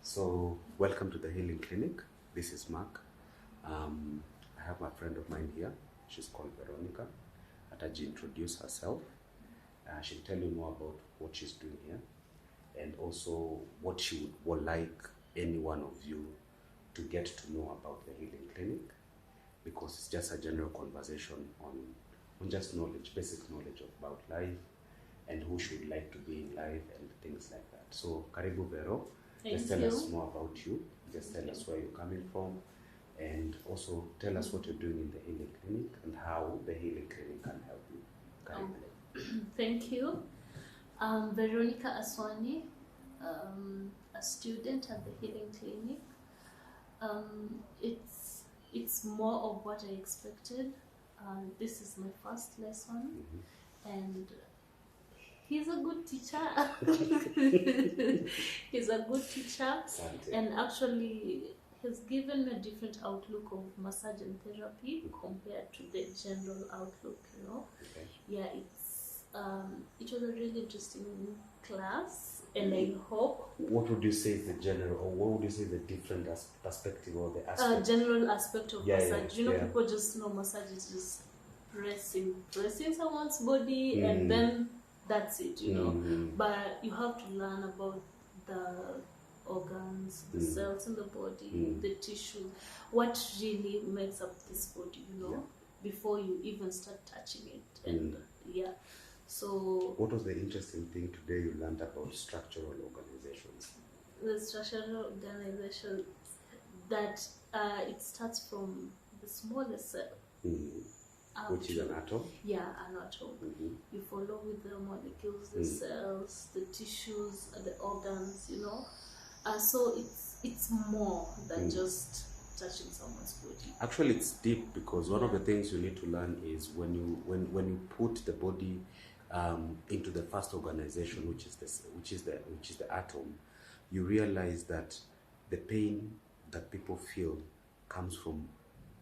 So, welcome to the Healing Clinic. This is Mark. I have a friend of mine here. She's called Veronica. Ataji introduce herself. She'll tell you more about what she's doing here and also what she would like any one of you to get to know about the Healing Clinic, because it's just a general conversation on just knowledge, basic knowledge about life and who should like to be in life and things like that. So, Karibu Vero. Just tell us more about you. Just tell us where you're coming from, and also tell us what you're doing in the Healing Clinic and how the Healing Clinic can help you. Thank you. Veronica Aswani, a student at the Healing Clinic. It's more of what I expected. This is my first lesson, and he's a good teacher. He's a good teacher. And actually, he's given me a different outlook of massage and therapy compared to the general outlook, you know. Okay. Yeah, it was a really interesting class, and I hope... What would you say is the general, or what would you say is the different perspective or the aspect? General aspect of massage. Yeah. People just know massage is just pressing someone's body, and then that's it, you know. But you have to learn about the organs, the cells in the body, the tissue, what really makes up this body, you know, before you even start touching it. And so what was the interesting thing today you learned about structural organizations? The structural organization, that it starts from the smallest cell. Which is an atom? Yeah, an atom. You follow with the molecules, the cells, the tissues, the organs, you know. So it's more than just touching someone's body. Actually, it's deep, because one of the things you need to learn is when you put the body into the first organization, which is the atom, you realize that the pain that people feel comes from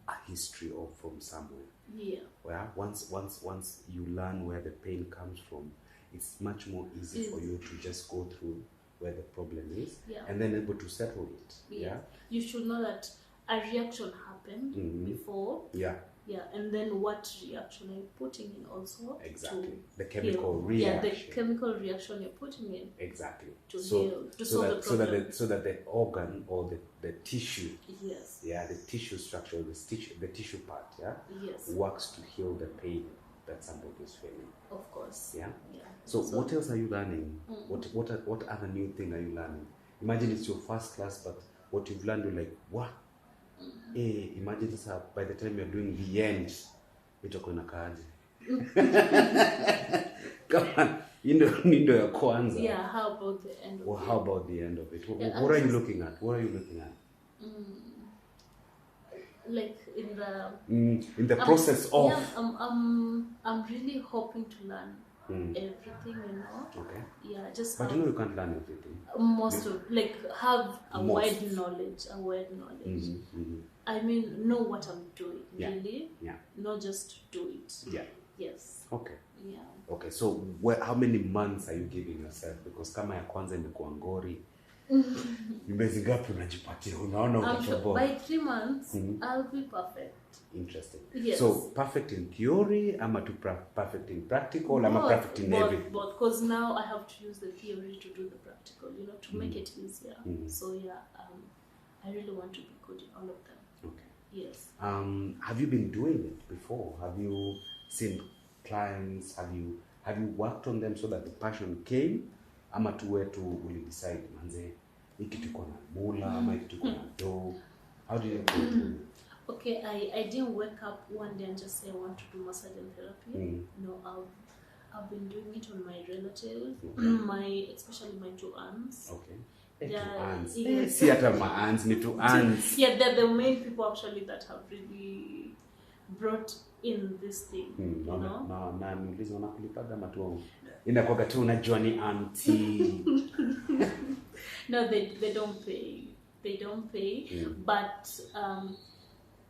a history or from somewhere. Yeah. Well, once you learn where the pain comes from, it's much more easy for you to just go through where the problem is, and then able to settle it. Yeah. You should know that a reaction happened before. Yeah. Yeah, and then what reaction are you putting in also? Exactly. The chemical reaction. Yeah, the chemical reaction you're putting in. Exactly. To heal, to solve the problem. So that the organ or the tissue. Yes. Yeah, the tissue structure, the tissue part. Yeah. Yes. Works to heal the pain that somebody is feeling. Of course. Yeah. Yeah. So what else are you learning? What other new thing are you learning? Imagine it's your first class, but what you've learned, you're like, what? Imagine this, by the time you're doing the end, itakuwa inakaaje? Come on, nindo ya kwanza. Yeah, how about the end of it? How about the end of it? What are you looking at? Like in the process of... Yeah, I'm really hoping to learn everything, you know. Okay. Yeah, just... But you can't learn everything. Have a wide knowledge. I mean, know what I'm doing, really. Yeah. Not just do it. Yeah. Yes. Okay. Yeah. Okay, so how many months are you giving yourself? Because kama ya kwanza imekuwa ngori, miezi ngapi unajipatia? Unaona utatoboa? By 3 months, I'll be perfect. Interesting. Yes. So perfect in theory, ama to perfect in practical, ama perfect in everything? Both, because now I have to use the theory to do the practical, you know, to make it easier. So yeah, I really want to be good in all of them. Okay. Yes. Have you been doing it before? Have you seen clients? Have you worked on them so that the passion came? Ama tuwe tu uli decide manze hiki tuko na mula ama hiki tuko na do? How did you go through? Okay, I didn't wake up one day and just say I want to do massage and therapy. No, I've been doing it on my relatives, especially my 2 aunts. Okay. Aunts. Yes. See hata ma aunts ni 2 aunts. Yeah, they're the main people actually that have really brought in this thing. You know? Na niuliza unakulipaga matu inakuwa tu unajua ni auntie. No, they don't pay. They don't pay. But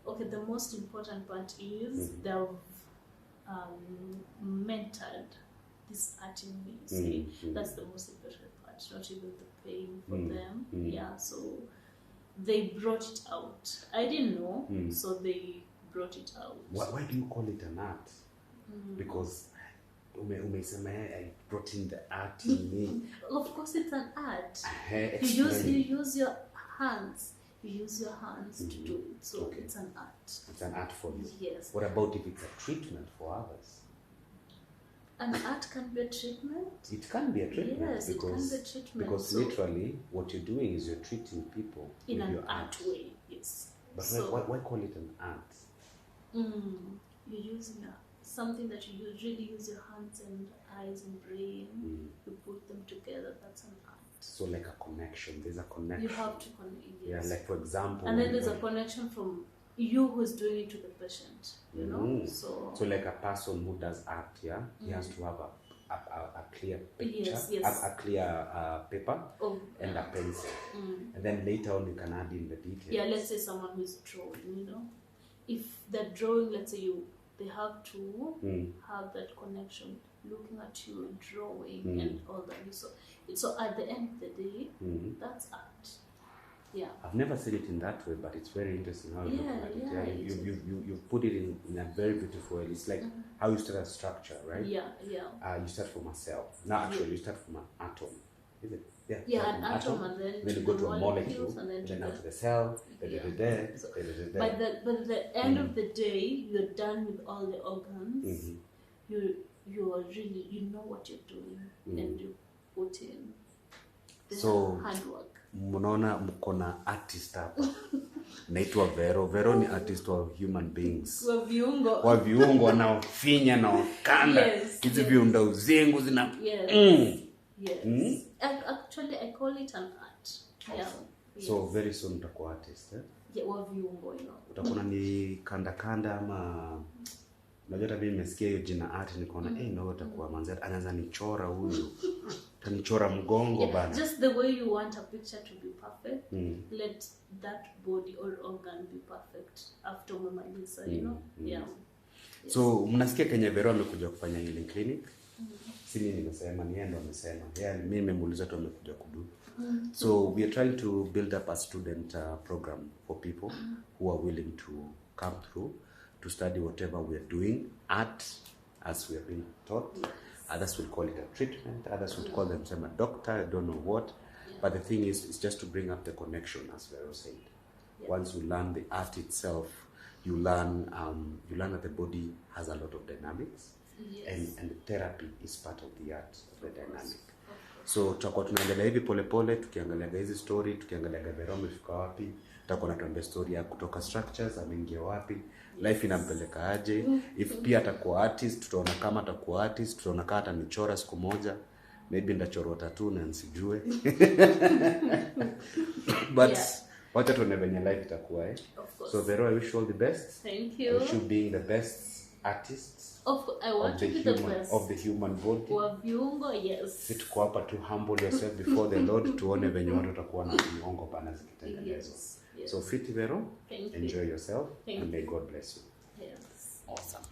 okay, the most important part is they've mentored this art in me. That's the most important part. Not even the paying for them. Yeah. yeah, so they brought it out. I didn't know, so they brought it out. Why do you call it an art? Because umesema I brought in the art in me. Of course, it's an art. You use your hands. You use your hands to do it, so it's an art. It's an art for you. Yes. What about if it's a treatment for others? An art can be a treatment. It can be a treatment. Yes, it can be a treatment. Because literally, what you're doing is you're treating people in with an your art way. Yes. But so, why call it an art? You're using something that you really use your hands and eyes and brain. You put them together. That's an art. So like a connection. There's a connection. You have to connect. Yes. Yeah, like for example. And then there's a connection from you who's doing it to the patient. You know. So like a person who does art, yeah, he has to have a clear picture, yes. a clear paper and a pencil, and then later on you can add in the details. Yeah, let's say someone who's drawing, you know, if they're drawing, let's say they have to have that connection, looking at you, drawing, and all that. So at the end of the day, that's art. Yeah. I've never seen it in that way, but it's very interesting how you look at it. Yeah, you put it in a very beautiful way. It's like how you start a structure, right? Yeah. You start from a cell. No, actually, you start from an atom. Is it? Yeah. Yeah, an atom, and then you go to a molecule, and then out to the cell. But at the end of the day, you're done with all the organs. You are really, you know what you're doing, and you put in the handwork. Mnaona mko na artist hapa. Naitwa Vero. Vero ni artist wa human beings. Wa viungo wanaofinya na wakanda. Hizi viunda uzingu zina. Yes. Actually, I call it an art. Awesome. Yeah. So very soon utakuwa artist, eh? Yeah, wa viungo, you know. Utakuwa ni kanda ama unajua hata mimi nimesikia hiyo jina art nikaona no utakuwa manzet anaanza nichora huyu. Tanichora mgongo bana. Just the way you want a picture to be perfect, let that body or organ be perfect after umemaliza, you know. Yeah. So mnasikia Kenya Vero amekuja kufanya healing clinic. Si mimi nimesema, ni yeye ndo amesema. Yeah, mimi nimemuuliza tu amekuja kudu. So we are trying to build up a student program for people who are willing to come through to study whatever we are doing, art as we have been taught. Others will call it a treatment, others will call themselves a doctor, I don't know what. But the thing is, it's just to bring up the connection, as Vero said. Once you learn the art itself, you learn that the body has a lot of dynamics, and the therapy is part of the art of the dynamic. So tutakuwa tunaendelea hivi polepole tukiangalia hizi story, tukiangalia Vero amefika wapi, tutakuwa natuambia story ya kutoka structures ameingia wapi, life inampeleka aje, if pia atakuwa artist, tutaona kama atakuwa artist, tutaona kama atanichora siku moja, maybe ndachorwa tattoo na nsijue. But wacha tuone venye life itakuwa, eh? So Vero, I wish you all the best. Thank you. I wish you being the best artist. I want to be the best of the human body. Wa viungo, yes. Tuko hapa to humble yourself before the Lord, tuone venye watu watakuwa na miongo pana zikitengenezwa. Yes. So Fiti Vero, Thank you. enjoy yourself, and may you. God bless you. Yes. Awesome.